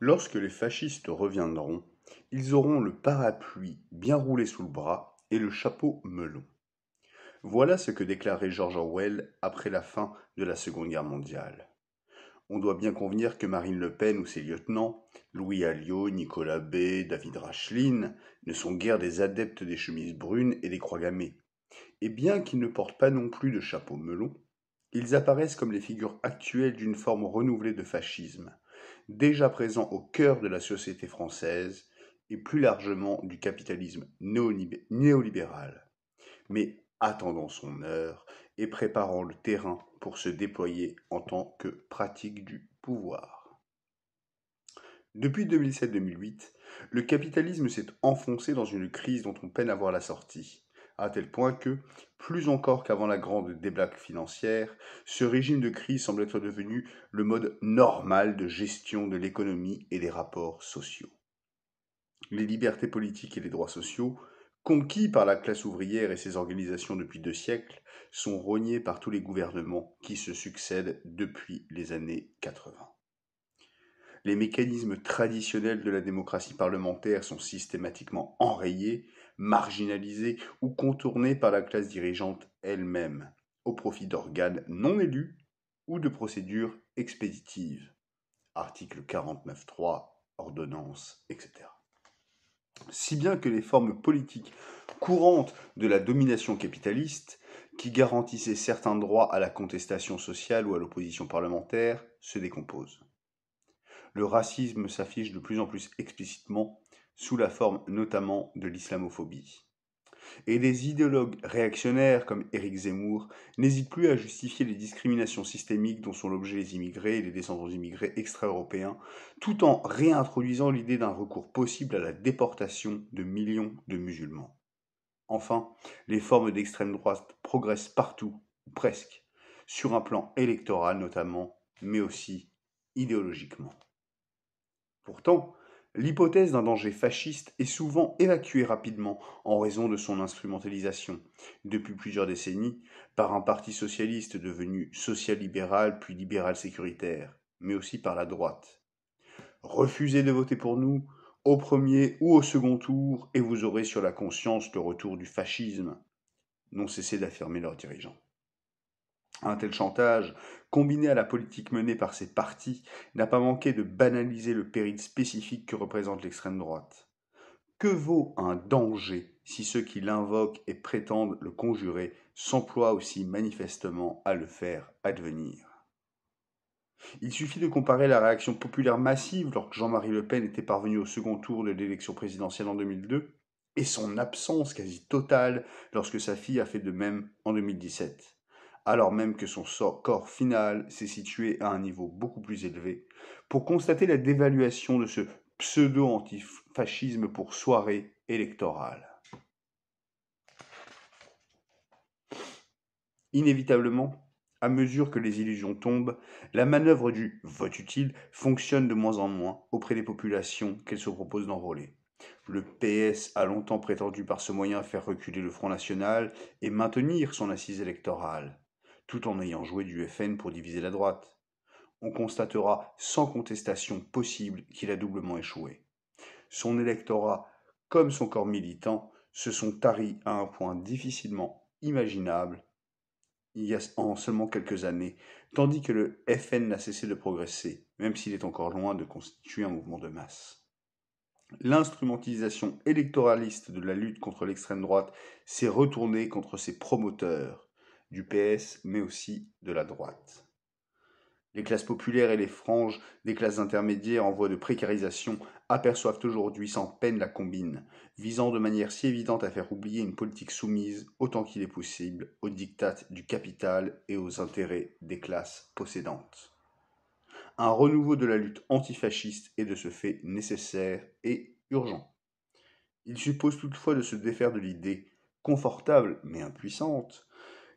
Lorsque les fascistes reviendront, ils auront le parapluie bien roulé sous le bras et le chapeau melon. Voilà ce que déclarait George Orwell après la fin de la Seconde Guerre mondiale. On doit bien convenir que Marine Le Pen ou ses lieutenants, Louis Alliot, Nicolas B, David Racheline, ne sont guère des adeptes des chemises brunes et des croix gammées. Et bien qu'ils ne portent pas non plus de chapeau melon, ils apparaissent comme les figures actuelles d'une forme renouvelée de fascisme, déjà présent au cœur de la société française et plus largement du capitalisme néolibéral, mais attendant son heure et préparant le terrain pour se déployer en tant que pratique du pouvoir. Depuis 2007-2008, le capitalisme s'est enfoncé dans une crise dont on peine à voir la sortie, à tel point que, plus encore qu'avant la grande débâcle financière, ce régime de crise semble être devenu le mode normal de gestion de l'économie et des rapports sociaux. Les libertés politiques et les droits sociaux, conquis par la classe ouvrière et ses organisations depuis 2 siècles, sont rognés par tous les gouvernements qui se succèdent depuis les années 80. Les mécanismes traditionnels de la démocratie parlementaire sont systématiquement enrayés, marginalisés ou contournés par la classe dirigeante elle-même, au profit d'organes non élus ou de procédures expéditives. Article 49.3, ordonnance, etc. Si bien que les formes politiques courantes de la domination capitaliste, qui garantissaient certains droits à la contestation sociale ou à l'opposition parlementaire, se décomposent. Le racisme s'affiche de plus en plus explicitement sous la forme notamment de l'islamophobie. Et des idéologues réactionnaires comme Éric Zemmour n'hésitent plus à justifier les discriminations systémiques dont sont l'objet les immigrés et les descendants d'immigrés extra-européens, tout en réintroduisant l'idée d'un recours possible à la déportation de millions de musulmans. Enfin, les formes d'extrême droite progressent partout, ou presque, sur un plan électoral notamment, mais aussi idéologiquement. Pourtant, l'hypothèse d'un danger fasciste est souvent évacuée rapidement en raison de son instrumentalisation, depuis plusieurs décennies, par un parti socialiste devenu social-libéral puis libéral-sécuritaire, mais aussi par la droite. Refusez de voter pour nous, au premier ou au second tour, et vous aurez sur la conscience le retour du fascisme, n'ont cessé d'affirmer leurs dirigeants. Un tel chantage, combiné à la politique menée par ces partis, n'a pas manqué de banaliser le péril spécifique que représente l'extrême droite. Que vaut un danger si ceux qui l'invoquent et prétendent le conjurer s'emploient aussi manifestement à le faire advenir? Il suffit de comparer la réaction populaire massive lorsque Jean-Marie Le Pen était parvenu au second tour de l'élection présidentielle en 2002 et son absence quasi totale lorsque sa fille a fait de même en 2017, alors même que son score final s'est situé à un niveau beaucoup plus élevé, pour constater la dévaluation de ce pseudo-antifascisme pour soirée électorale. Inévitablement, à mesure que les illusions tombent, la manœuvre du vote utile fonctionne de moins en moins auprès des populations qu'elle se propose d'enrôler. Le PS a longtemps prétendu par ce moyen faire reculer le Front National et maintenir son assise électorale, tout en ayant joué du FN pour diviser la droite. On constatera sans contestation possible qu'il a doublement échoué. Son électorat, comme son corps militant, se sont taris à un point difficilement imaginable il y a en seulement quelques années, tandis que le FN n'a cessé de progresser, même s'il est encore loin de constituer un mouvement de masse. L'instrumentalisation électoraliste de la lutte contre l'extrême droite s'est retournée contre ses promoteurs, du PS, mais aussi de la droite. Les classes populaires et les franges des classes intermédiaires en voie de précarisation aperçoivent aujourd'hui sans peine la combine, visant de manière si évidente à faire oublier une politique soumise, autant qu'il est possible, aux diktats du capital et aux intérêts des classes possédantes. Un renouveau de la lutte antifasciste est de ce fait nécessaire et urgent. Il suppose toutefois de se défaire de l'idée, confortable mais impuissante,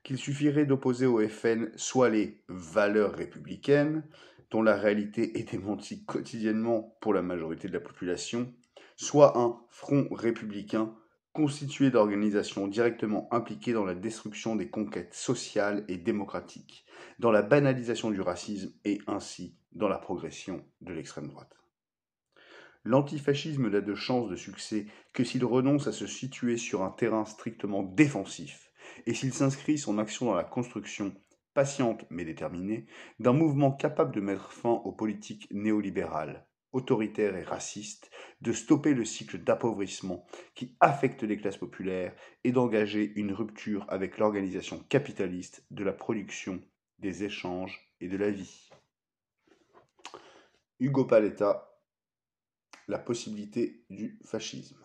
qu'il suffirait d'opposer au FN soit les valeurs républicaines, dont la réalité est démentie quotidiennement pour la majorité de la population, soit un front républicain constitué d'organisations directement impliquées dans la destruction des conquêtes sociales et démocratiques, dans la banalisation du racisme et ainsi dans la progression de l'extrême droite. L'antifascisme n'a de chance de succès que s'il renonce à se situer sur un terrain strictement défensif et s'il s'inscrit son action dans la construction, patiente mais déterminée, d'un mouvement capable de mettre fin aux politiques néolibérales, autoritaires et racistes, de stopper le cycle d'appauvrissement qui affecte les classes populaires et d'engager une rupture avec l'organisation capitaliste de la production, des échanges et de la vie. Hugo Paletta, la possibilité du fascisme.